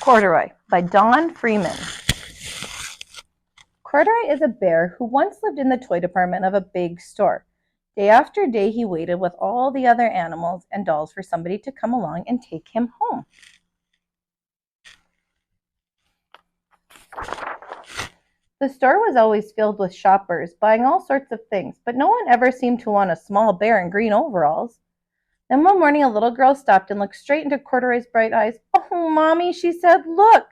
Corduroy by Don Freeman. Corduroy is a bear who once lived in the toy department of a big store. Day after day, he waited with all the other animals and dolls for somebody to come along and take him home. The store was always filled with shoppers buying all sorts of things, but no one ever seemed to want a small bear in green overalls. Then one morning, a little girl stopped and looked straight into Corduroy's bright eyes. "Oh, Mommy," she said, "look,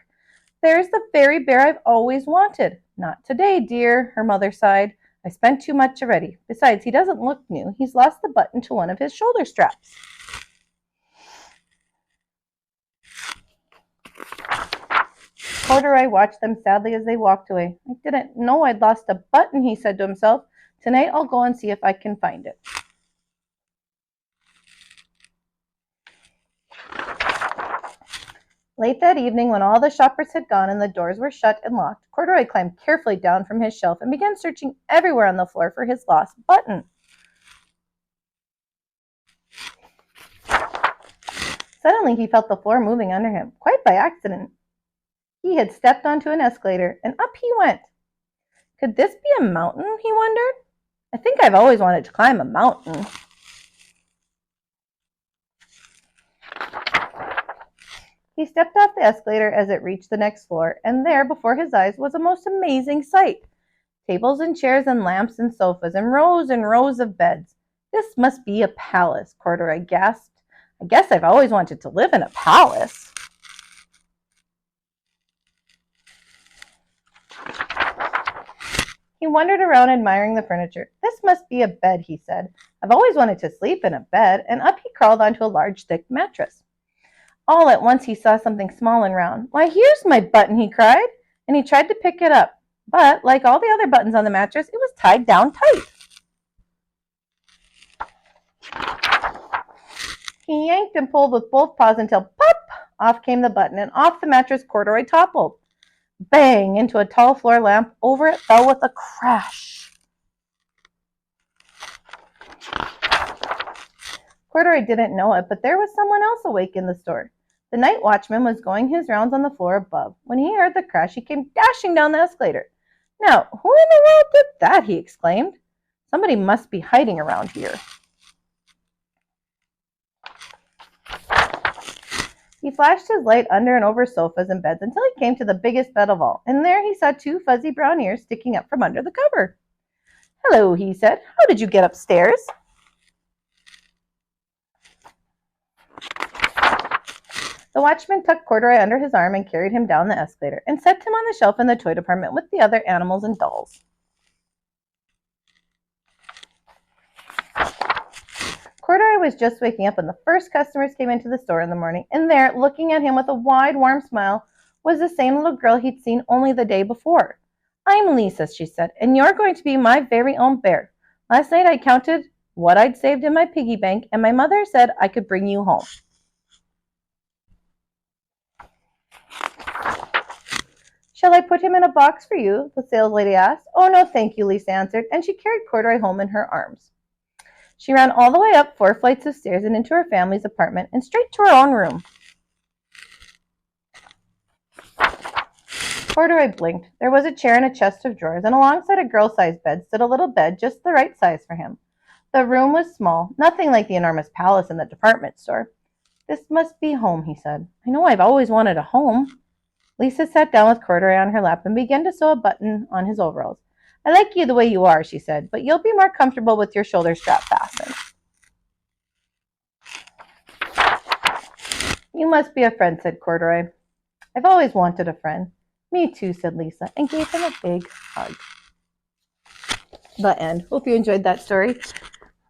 there's the fairy bear I've always wanted." "Not today, dear," her mother sighed. "I spent too much already. Besides, he doesn't look new. He's lost the button to one of his shoulder straps." Corduroy watched them sadly as they walked away. "I didn't know I'd lost a button," he said to himself. "Tonight I'll go and see if I can find it." Late that evening, when all the shoppers had gone and the doors were shut and locked, Corduroy climbed carefully down from his shelf and began searching everywhere on the floor for his lost button. Suddenly, he felt the floor moving under him, quite by accident. He had stepped onto an escalator, and up he went. Could this be a mountain, he wondered? I think I've always wanted to climb a mountain. He stepped off the escalator as it reached the next floor, and there, before his eyes, was a most amazing sight. Tables and chairs and lamps and sofas and rows of beds. "This must be a palace," Corduroy gasped. "I guess I've always wanted to live in a palace." He wandered around admiring the furniture. "This must be a bed," he said. "I've always wanted to sleep in a bed," and up he crawled onto a large, thick mattress. All at once he saw something small and round. "Why, here's my button," he cried, and he tried to pick it up. But, like all the other buttons on the mattress, it was tied down tight. He yanked and pulled with both paws until, pop, off came the button, and off the mattress Corduroy toppled. Bang! Into a tall floor lamp. Over it fell with a crash. Corduroy didn't know it, but there was someone else awake in the store. The night watchman was going his rounds on the floor above. When he heard the crash, he came dashing down the escalator. "Now, who in the world did that?" he exclaimed. "Somebody must be hiding around here." He flashed his light under and over sofas and beds until he came to the biggest bed of all, and there he saw two fuzzy brown ears sticking up from under the cover. "Hello," he said. "How did you get upstairs?" The watchman tucked Corduroy under his arm and carried him down the escalator and set him on the shelf in the toy department with the other animals and dolls. Corduroy was just waking up when the first customers came into the store in the morning, and there, looking at him with a wide, warm smile, was the same little girl he'd seen only the day before. "I'm Lisa," she said, "and you're going to be my very own bear. Last night I counted what I'd saved in my piggy bank, and my mother said I could bring you home." "Shall I put him in a box for you?" the saleslady asked. "Oh, no, thank you," Lisa answered, and she carried Corduroy home in her arms. She ran all the way up 4 flights of stairs and into her family's apartment and straight to her own room. Corduroy blinked. There was a chair and a chest of drawers, and alongside a girl-sized bed stood a little bed just the right size for him. The room was small, nothing like the enormous palace in the department store. "This must be home," he said. "I know I've always wanted a home." Lisa sat down with Corduroy on her lap and began to sew a button on his overalls. "I like you the way you are," she said, "but you'll be more comfortable with your shoulder strap fastened." "You must be a friend," said Corduroy. "I've always wanted a friend." "Me too," said Lisa, and gave him a big hug. The end. Hope you enjoyed that story.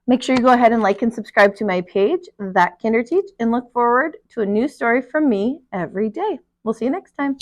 Make sure you go ahead and like and subscribe to my page, That Kinder Teach, and look forward to a new story from me every day. We'll see you next time.